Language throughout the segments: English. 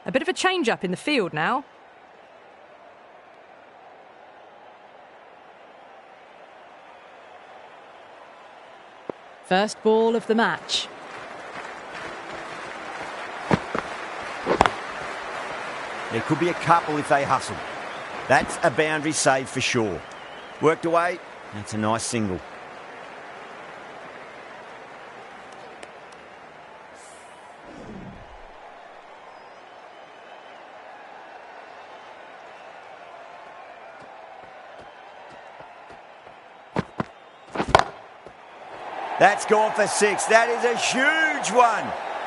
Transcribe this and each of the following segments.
A bit of a change-up in the field now. First ball of the match. There could be a couple if they hustle. That's a boundary save for sure. Worked away, that's a nice single. That's gone for 6. That is a huge one.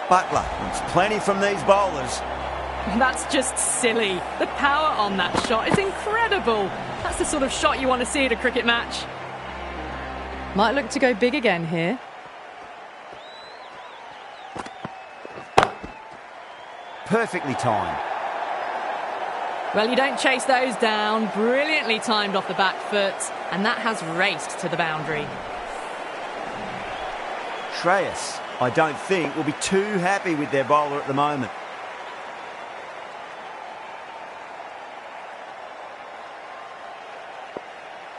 Butler wants plenty from these bowlers. That's just silly. The power on that shot is incredible. That's the sort of shot you want to see at a cricket match. Might look to go big again here. Perfectly timed. Well, you don't chase those down. Brilliantly timed off the back foot. And that has raced to the boundary. Shreyas, I don't think, will be too happy with their bowler at the moment.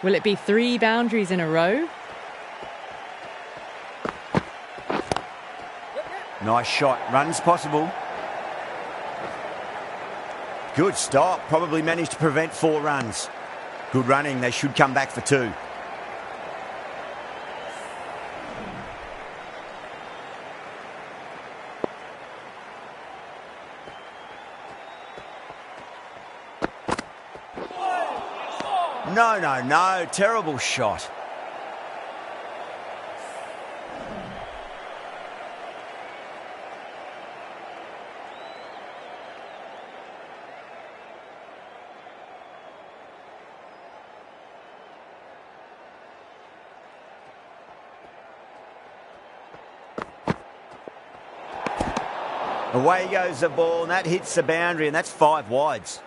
Will it be 3 boundaries in a row? Nice shot. Runs possible. Good stop. Probably managed to prevent 4 runs. Good running. They should come back for 2. No. Terrible shot. Away goes the ball, and that hits the boundary, and that's 5 wides.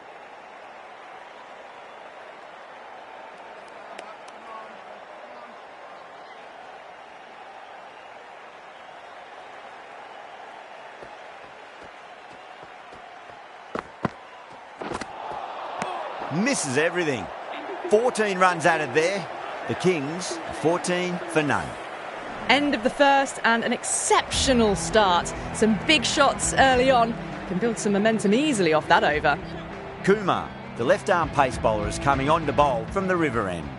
Misses everything. 14 runs added there. The Kings are 14 for none. End of the first and an exceptional start. Some big shots early on. Can build some momentum easily off that over. Kumar, the left-arm pace bowler, is coming on to bowl from the river end.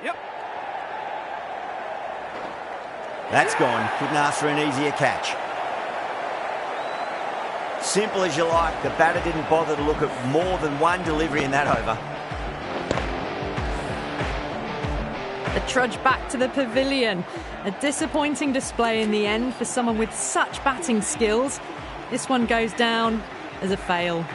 Yep. That's gone. Couldn't ask for an easier catch. Simple as you like. The batter didn't bother to look at more than one delivery in that over. The trudge back to the pavilion. A disappointing display in the end for someone with such batting skills. This one goes down as a fail.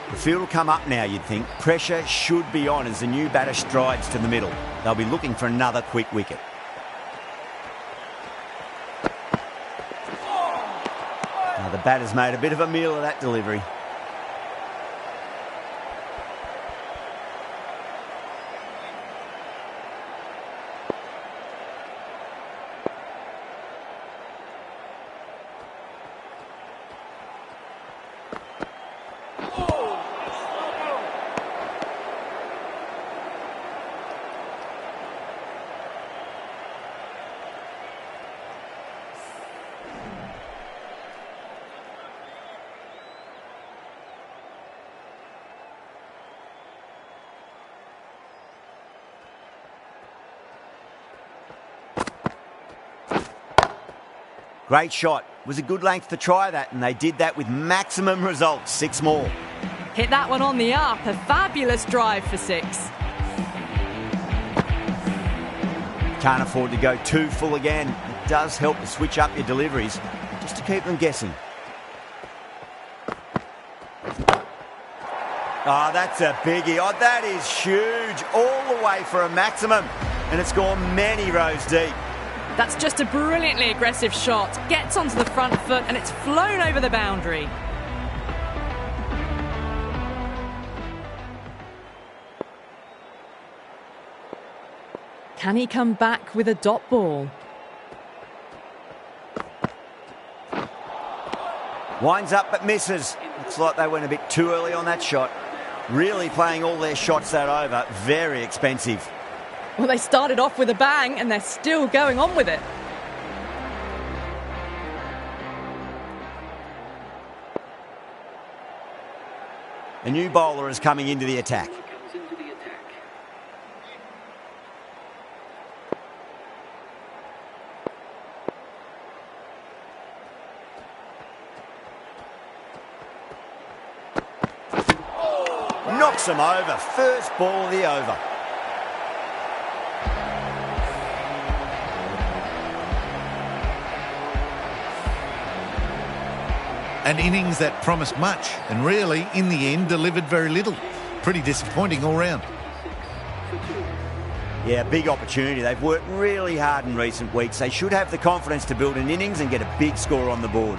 The field will come up now, you'd think. Pressure should be on as the new batter strides to the middle. They'll be looking for another quick wicket. Now the batter's made a bit of a meal of that delivery. Great shot. Was a good length to try that, and they did that with maximum results. 6 more. Hit that one on the up. A fabulous drive for 6. Can't afford to go too full again. It does help to switch up your deliveries, just to keep them guessing. Oh, that's a biggie. Oh, that is huge. All the way for a maximum. And it's gone many rows deep. That's just a brilliantly aggressive shot. Gets onto the front foot and it's flown over the boundary. Can he come back with a dot ball? Winds up but misses. Looks like they went a bit too early on that shot. Really playing all their shots that over. Very expensive. Well, they started off with a bang and they're still going on with it. A new bowler is coming into the attack. Knocks him over. First ball of the over. An innings that promised much and really, in the end, delivered very little. Pretty disappointing all round. Yeah, big opportunity. They've worked really hard in recent weeks. They should have the confidence to build an innings and get a big score on the board.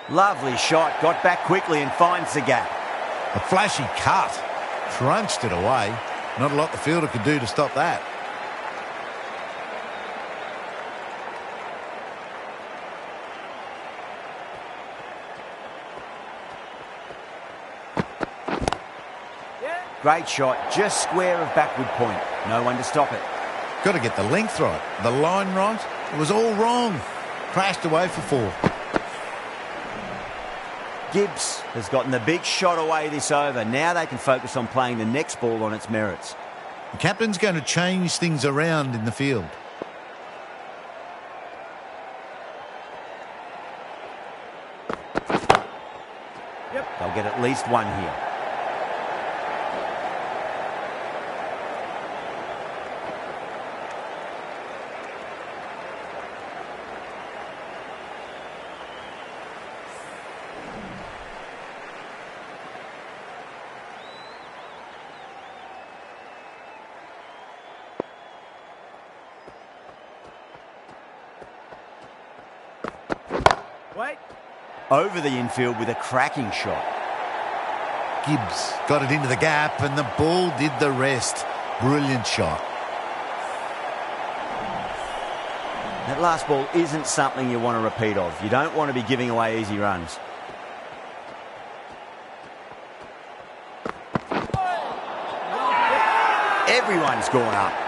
Lovely shot. Got back quickly and finds the gap. A flashy cut. Crunched it away. Not a lot the fielder could do to stop that. Great shot, just square of backward point. No one to stop it. Got to get the length right, the line right. It was all wrong. Crashed away for 4. Gibbs has gotten the big shot away this over. Now they can focus on playing the next ball on its merits. The captain's going to change things around in the field. They'll get at least one here. Over the infield with a cracking shot. Gibbs got it into the gap and the ball did the rest. Brilliant shot. That last ball isn't something you want to repeat of. You don't want to be giving away easy runs. Everyone's gone up.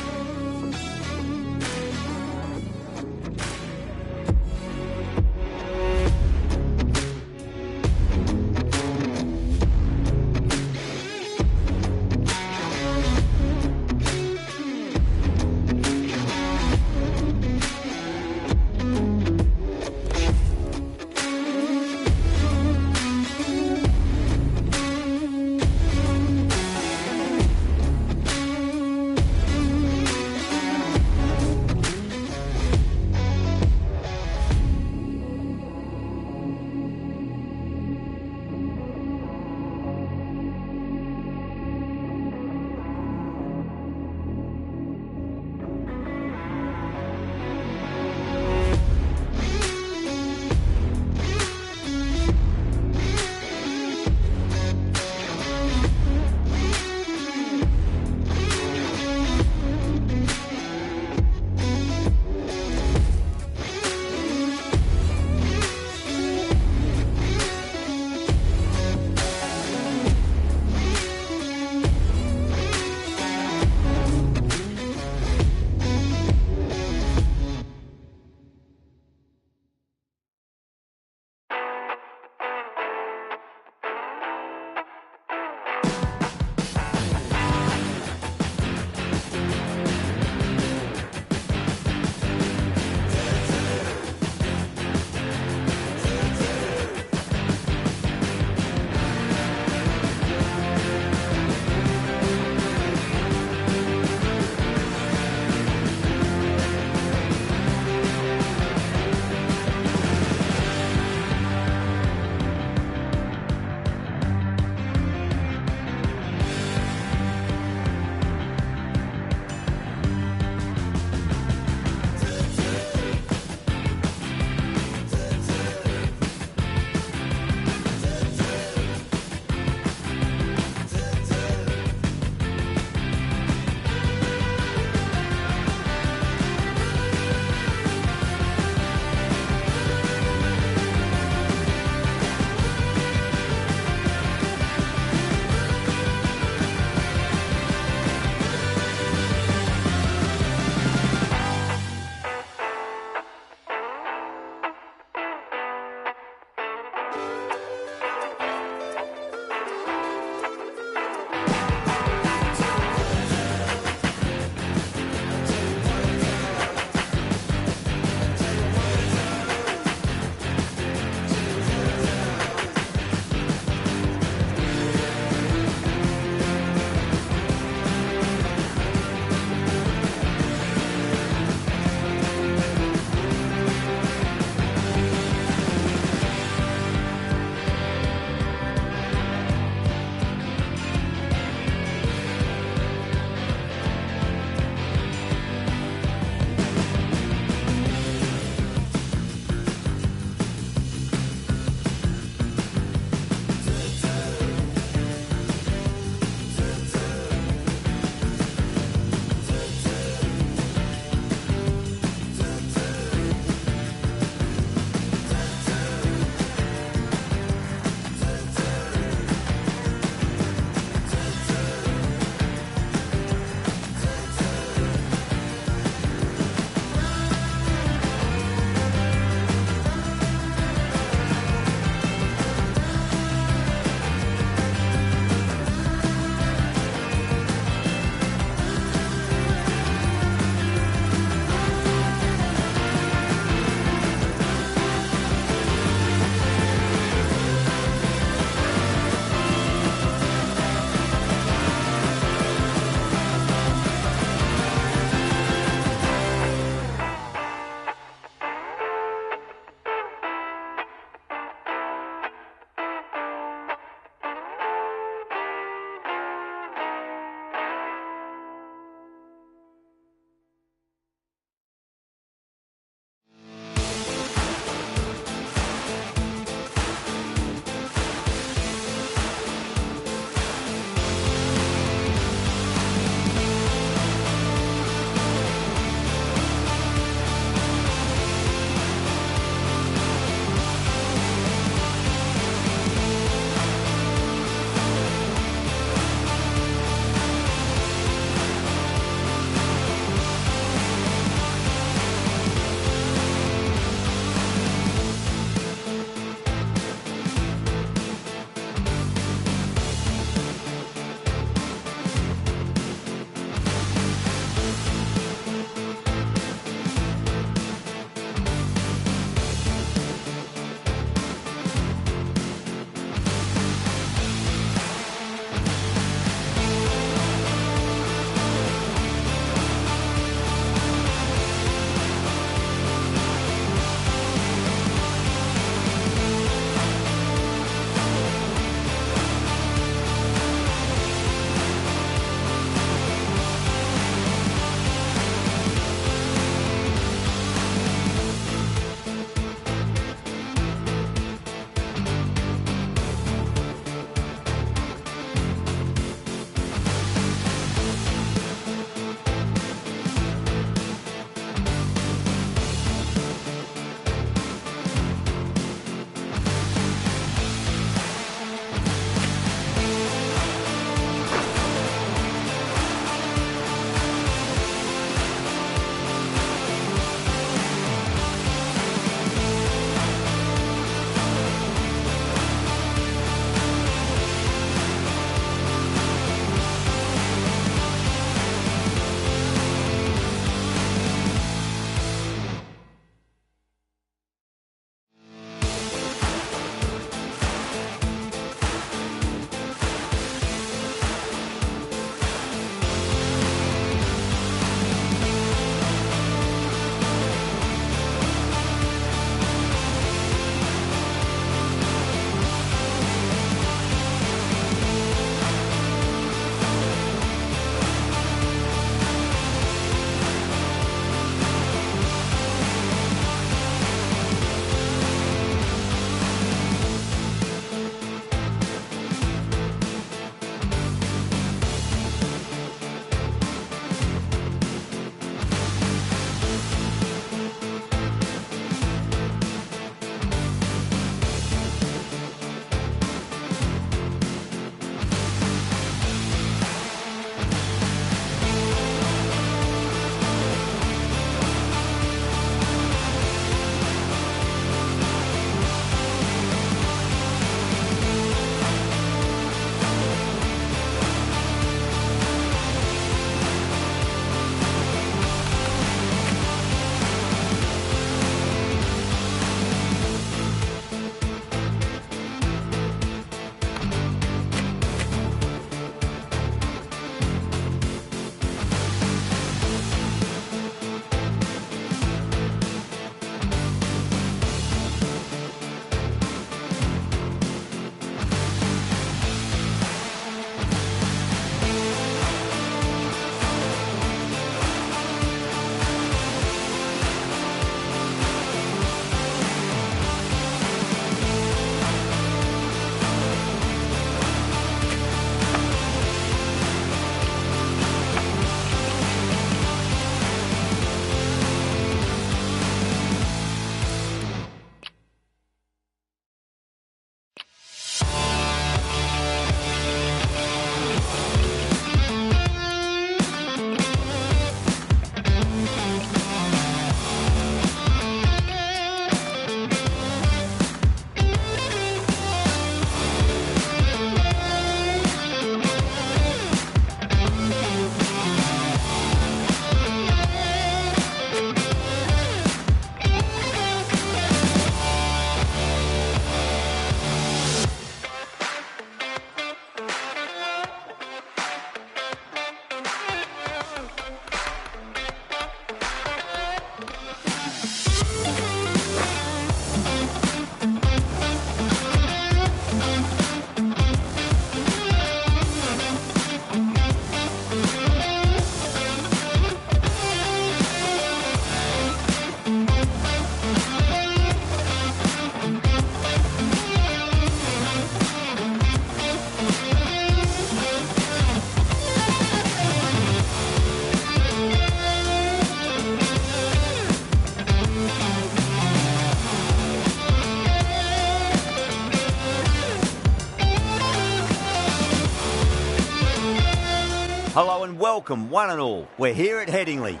Hello and welcome, one and all. We're here at Headingley.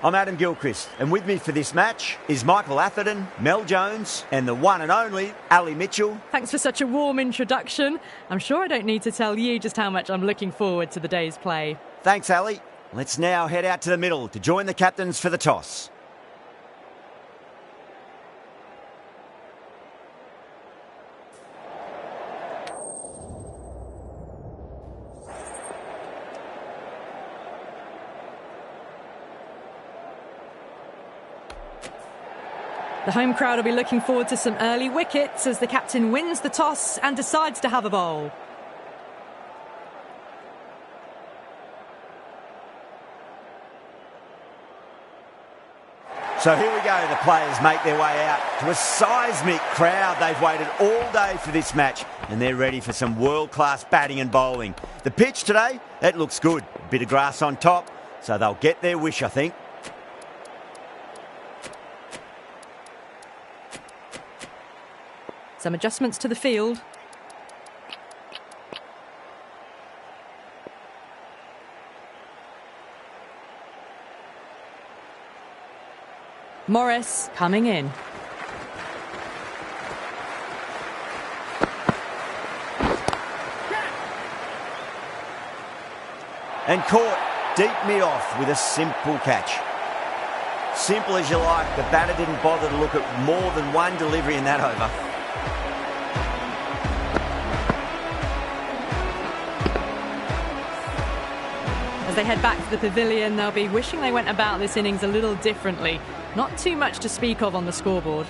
I'm Adam Gilchrist, and with me for this match is Michael Atherton, Mel Jones, and the one and only Ali Mitchell. Thanks for such a warm introduction. I'm sure I don't need to tell you just how much I'm looking forward to the day's play. Thanks, Ali. Let's now head out to the middle to join the captains for the toss. The home crowd will be looking forward to some early wickets as the captain wins the toss and decides to have a bowl. So here we go, the players make their way out to a seismic crowd. They've waited all day for this match and they're ready for some world-class batting and bowling. The pitch today, that looks good. A bit of grass on top, so they'll get their wish, I think. Some adjustments to the field. Morris coming in. And caught deep mid-off with a simple catch. Simple as you like, the batter didn't bother to look at more than one delivery in that over. As they head back to the pavilion, they'll be wishing they went about this innings a little differently. Not too much to speak of on the scoreboard.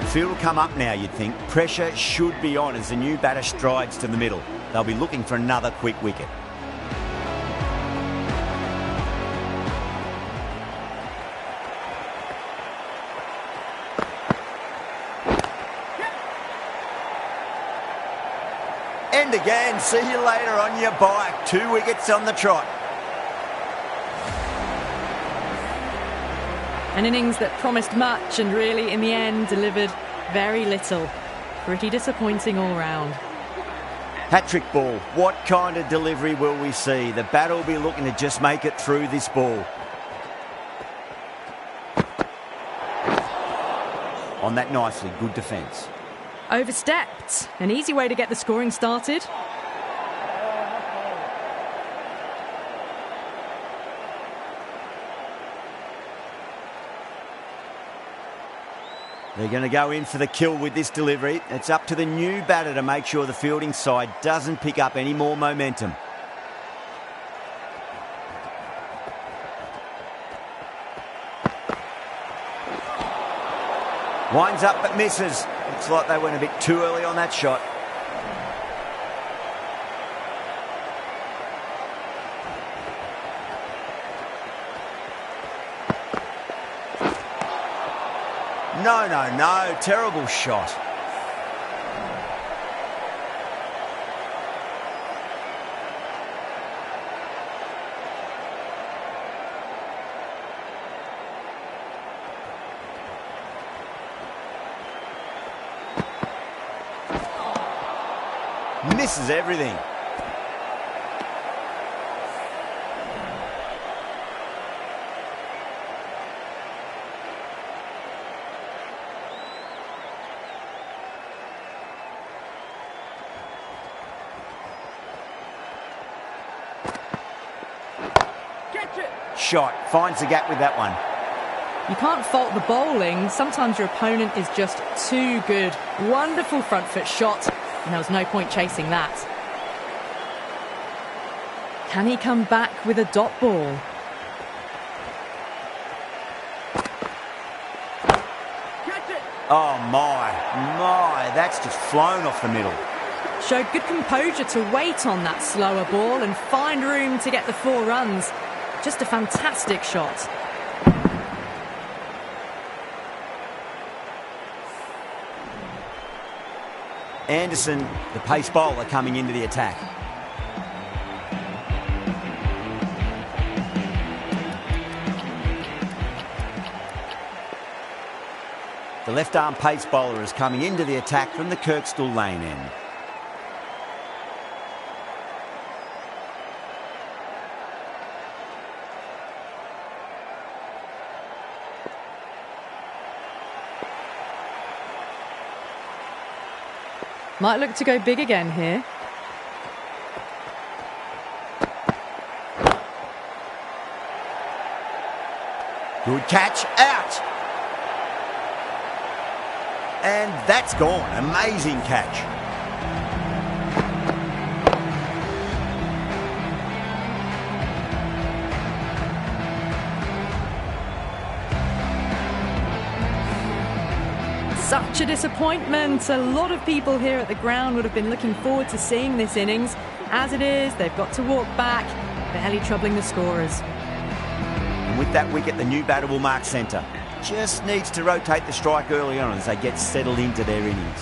The field will come up now, you'd think. Pressure should be on as the new batter strides to the middle. They'll be looking for another quick wicket. And again, see you later on your bike. 2 wickets on the trot. An innings that promised much and really, in the end, delivered very little. Pretty disappointing all round. Hat-trick ball. What kind of delivery will we see? The batter will be looking to just make it through this ball. On that nicely, good defence. Overstepped. An easy way to get the scoring started. They're going to go in for the kill with this delivery. It's up to the new batter to make sure the fielding side doesn't pick up any more momentum. Winds up but misses. Looks like they went a bit too early on that shot. No. Terrible shot. Misses everything. Shot, finds the gap with that one. You can't fault the bowling. Sometimes your opponent is just too good. Wonderful front foot shot, and there was no point chasing that. Can he come back with a dot ball? Oh my, that's just flown off the middle. Showed good composure to wait on that slower ball and find room to get the 4 runs. Just a fantastic shot. Anderson, the pace bowler, coming into the attack. The left-arm pace bowler is coming into the attack from the Kirkstall Lane end. Might look to go big again here. Good catch, out. And that's gone. Amazing catch. Such a disappointment. A lot of people here at the ground would have been looking forward to seeing this innings. As it is, they've got to walk back, barely troubling the scorers. And with that wicket, the new batter will mark centre. Just needs to rotate the strike early on as they get settled into their innings.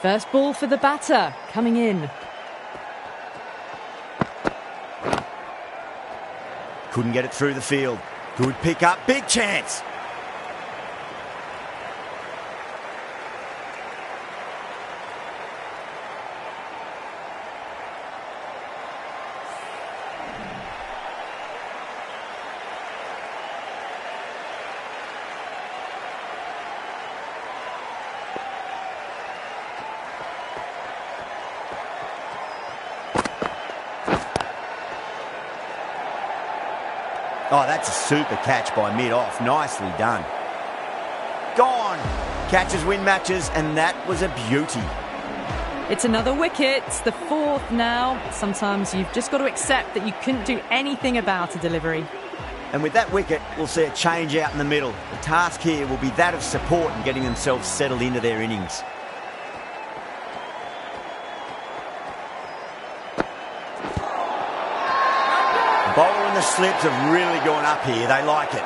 First ball for the batter, coming in. Couldn't get it through the field. Good pick up, big chance. Oh, that's a super catch by mid-off. Nicely done. Gone. Catches win matches, and that was a beauty. It's another wicket. It's the fourth now. Sometimes you've just got to accept that you couldn't do anything about a delivery. And with that wicket, we'll see a change out in the middle. The task here will be that of support and getting themselves settled into their innings. The bowler and the slips have really gone up here. They like it.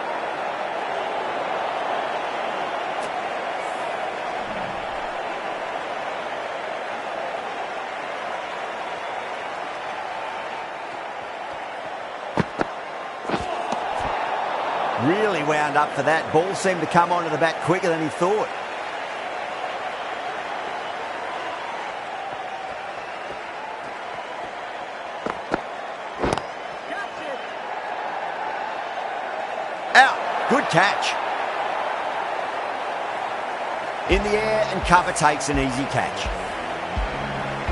Really wound up for that. Ball seemed to come onto the bat quicker than he thought. Out. Good catch. In the air, and cover takes an easy catch.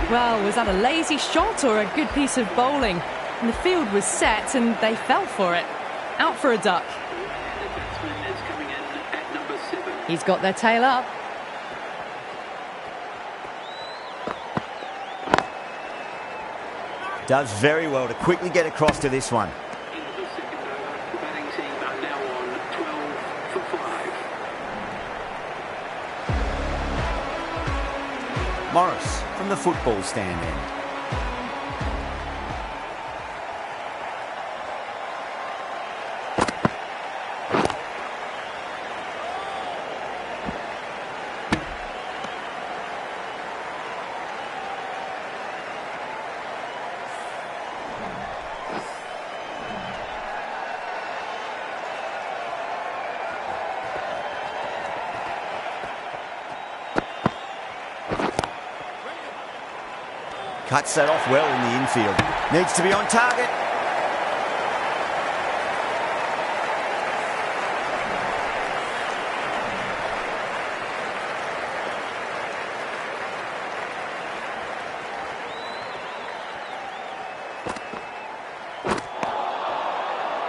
Well, was that a lazy shot or a good piece of bowling? And the field was set and they fell for it. Out for a duck. He's got their tail up. Does very well to quickly get across to this one. Morris from the football stand end. Cuts that off well in the infield. Needs to be on target.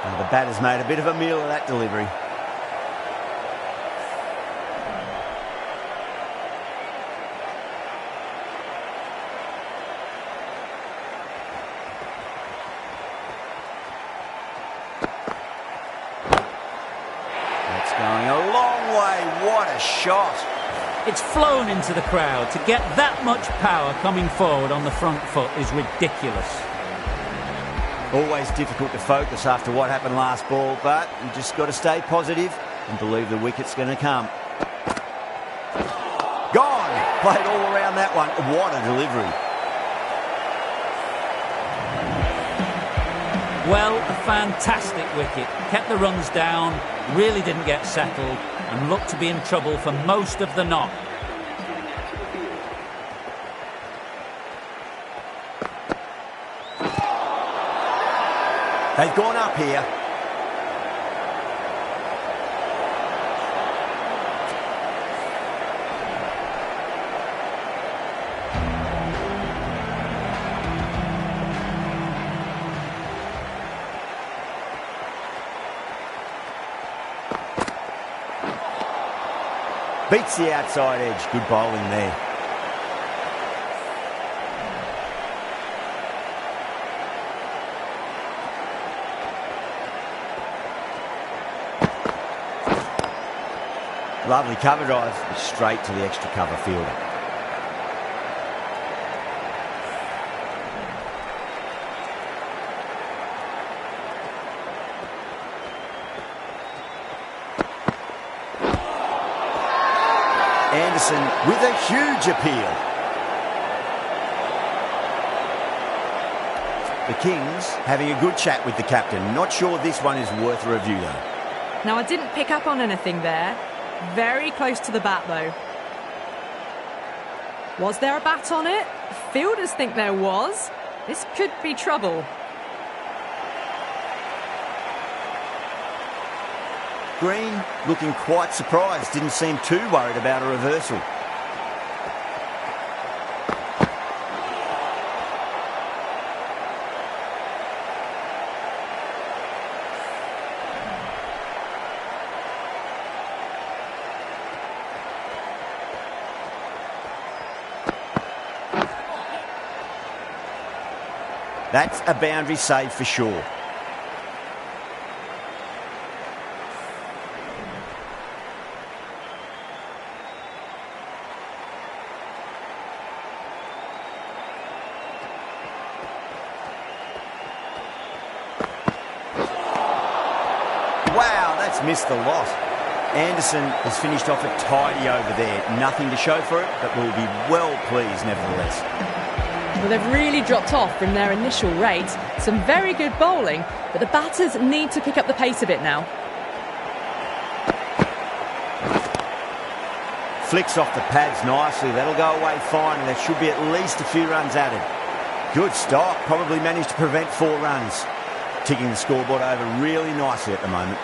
Now the batter's made a bit of a meal of that delivery. Going a long way. What a shot. It's flown into the crowd. To get that much power coming forward on the front foot is ridiculous. Always difficult to focus after what happened last ball, but you just got to stay positive and believe the wicket's going to come. Gone. Played all around that one. What a delivery. Well, a fantastic wicket. Kept the runs down, really didn't get settled, and looked to be in trouble for most of the knock. They've gone up here. Beats the outside edge. Good bowling there. Lovely cover drive, straight to the extra cover fielder. Anderson with a huge appeal. The Kings having a good chat with the captain. Not sure this one is worth a review though. Now, I didn't pick up on anything there. Very close to the bat though. Was there a bat on it? Fielders think there was. This could be trouble. Green looking quite surprised. Didn't seem too worried about a reversal. That's a boundary save for sure. Wow, that's missed the lot. Anderson has finished off a tidy over there. Nothing to show for it, but will be well pleased nevertheless. Well, they've really dropped off from their initial rate. Some very good bowling, but the batters need to pick up the pace a bit now. Flicks off the pads nicely. That'll go away fine, and there should be at least a few runs added. Good stop. Probably managed to prevent 4 runs. Ticking the scoreboard over really nicely at the moment.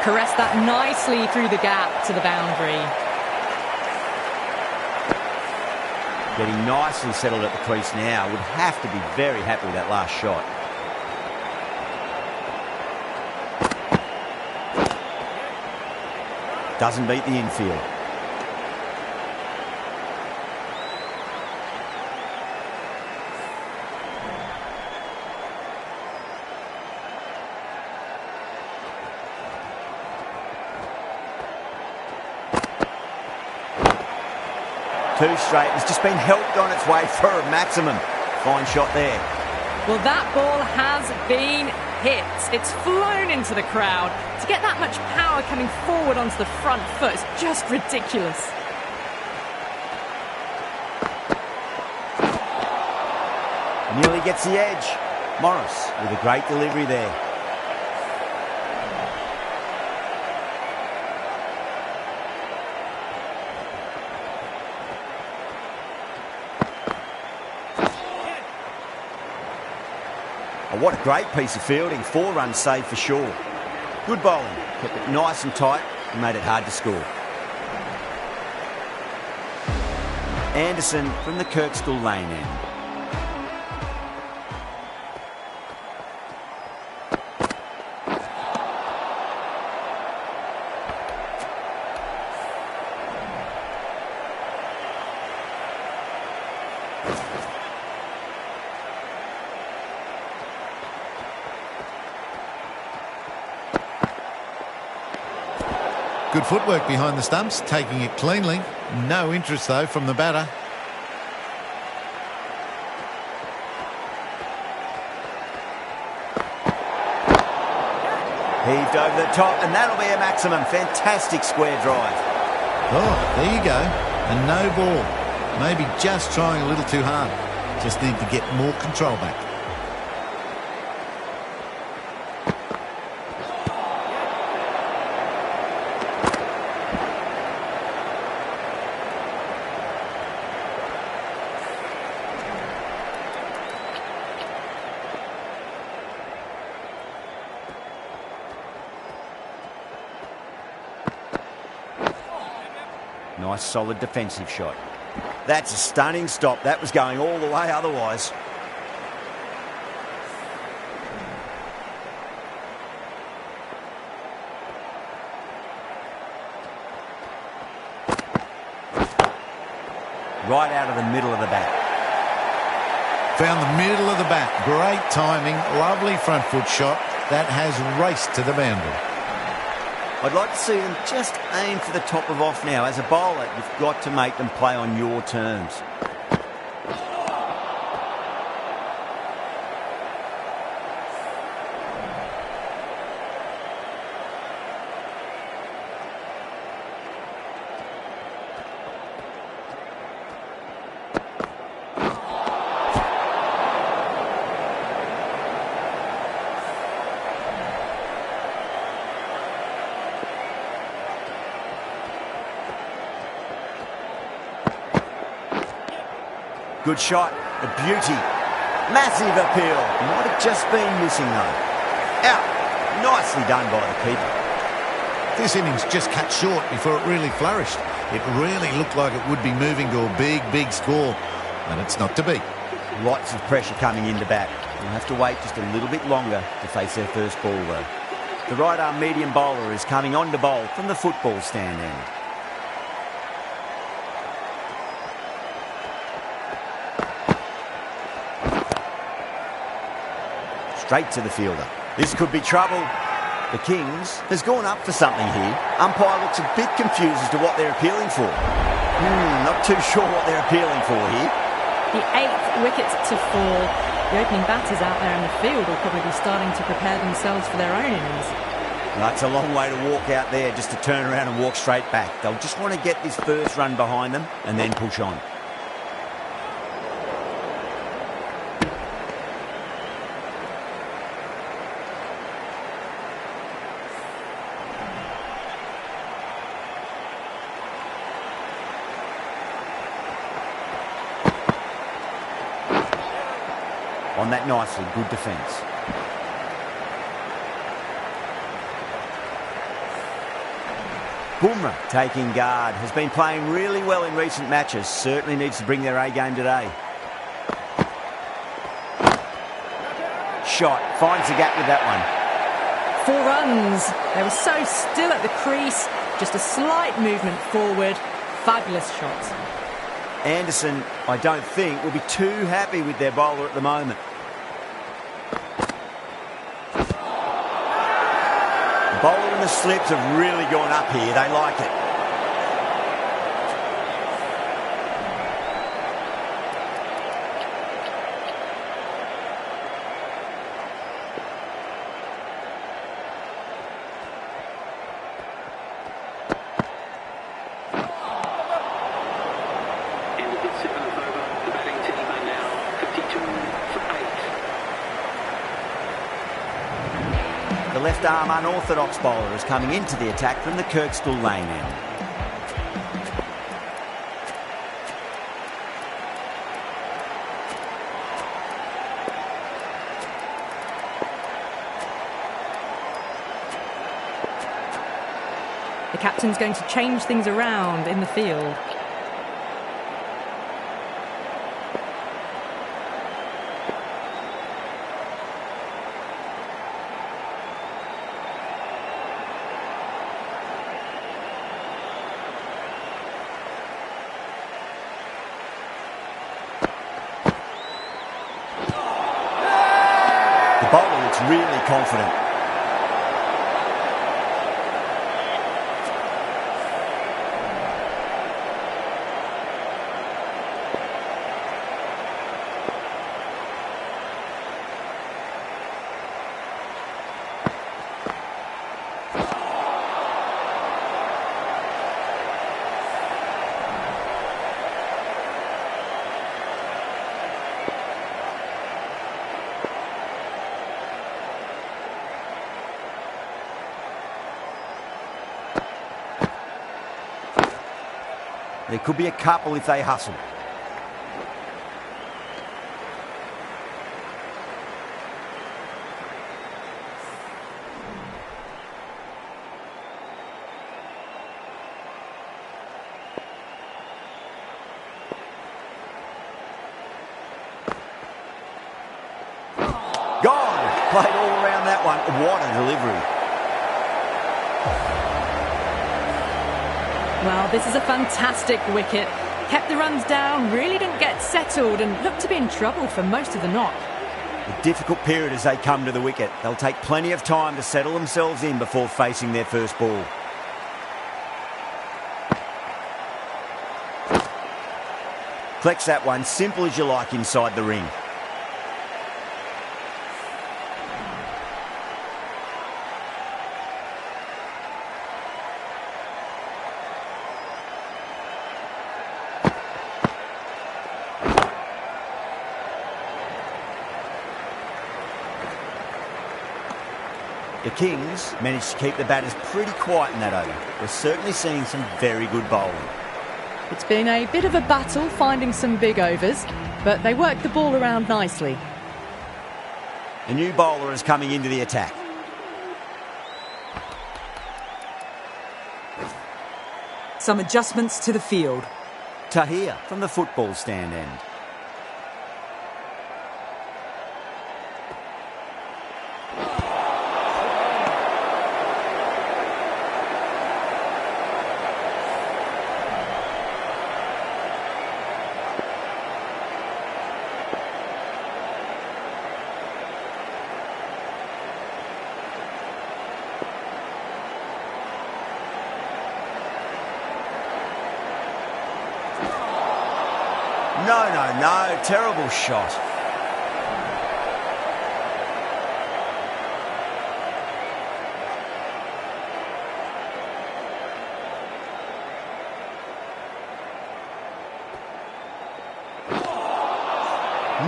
Caressed that nicely through the gap to the boundary. Getting nicely settled at the crease now. Would have to be very happy with that last shot. Doesn't beat the infield. Too straight. It's just been helped on its way for a maximum. Fine shot there. Well, that ball has been hit. It's flown into the crowd. To get that much power coming forward onto the front foot is just ridiculous. Nearly gets the edge. Morris with a great delivery there. Oh, what a great piece of fielding. 4 runs saved for sure. Good bowling. Kept it nice and tight and made it hard to score. Anderson from the Kirkstall Lane end. Good footwork behind the stumps, taking it cleanly. No interest, though, from the batter. Heaved over the top, and that'll be a maximum. Fantastic square drive. Oh, there you go. A no ball. Maybe just trying a little too hard. Just need to get more control back. Nice solid defensive shot. That's a stunning stop. That was going all the way otherwise. Right out of the middle of the bat. Found the middle of the bat. Great timing. Lovely front foot shot. That has raced to the boundary. I'd like to see them just aim for the top of off now. As a bowler, you've got to make them play on your terms. Good shot, a beauty. Massive appeal. Might have just been missing though. Out. Nicely done by the keeper. This innings just cut short before it really flourished. It really looked like it would be moving to a big score, and it's not to be. Lots of pressure coming into bat. We'll have to wait just a little bit longer to face their first ball though. The right arm medium bowler is coming on to bowl from the football stand end. Straight to the fielder. This could be trouble. The Kings has gone up for something here. Umpire looks a bit confused as to what they're appealing for. Not too sure what they're appealing for here. The 8th wicket to fall. The opening batters out there in the field will probably be starting to prepare themselves for their own innings. That's a long way to walk out there just to turn around and walk straight back. They'll just want to get this first run behind them and then push on. On that nicely, good defence. Bumrah taking guard, has been playing really well in recent matches, certainly needs to bring their A game today. Shot, finds the gap with that one. 4 runs. They were so still at the crease, just a slight movement forward. Fabulous shot. Anderson, I don't think, will be too happy with their bowler at the moment. The bowler and the slips have really gone up here. They like it. The left-arm unorthodox bowler is coming into the attack from the Kirkstall lane end. The captain's going to change things around in the field. The bowler looks really confident. There could be a couple if they hustle. one. What a delivery. Well, this is a fantastic wicket. Kept the runs down, really didn't get settled and looked to be in trouble for most of the knock. A difficult period as they come to the wicket. They'll take plenty of time to settle themselves in before facing their first ball. Collects that one, simple as you like inside the ring. The Kings managed to keep the batters pretty quiet in that over. We're certainly seeing some very good bowling. It's been a bit of a battle finding some big overs, but they worked the ball around nicely. A new bowler is coming into the attack. Some adjustments to the field. Tahir from the football stand end. No, terrible shot.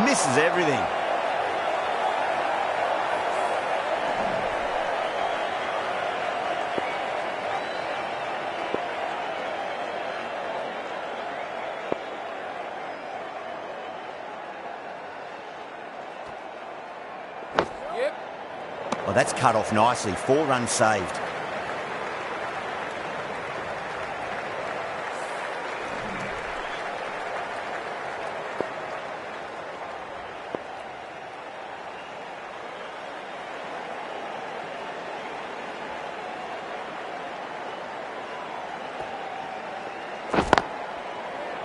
Misses everything. Well, that's cut off nicely. 4 runs saved.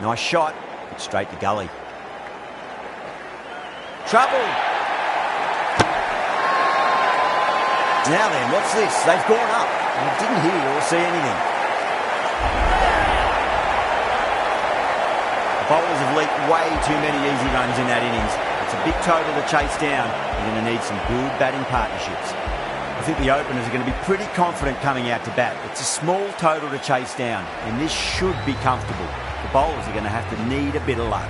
Nice shot. Straight to gully. Trouble. Now then, what's this? They've gone up. I didn't hear or see anything. The bowlers have leaked way too many easy runs in that innings. It's a big total to chase down. You're going to need some good batting partnerships. I think the openers are going to be pretty confident coming out to bat. It's a small total to chase down, and this should be comfortable. The bowlers are going to have to need a bit of luck.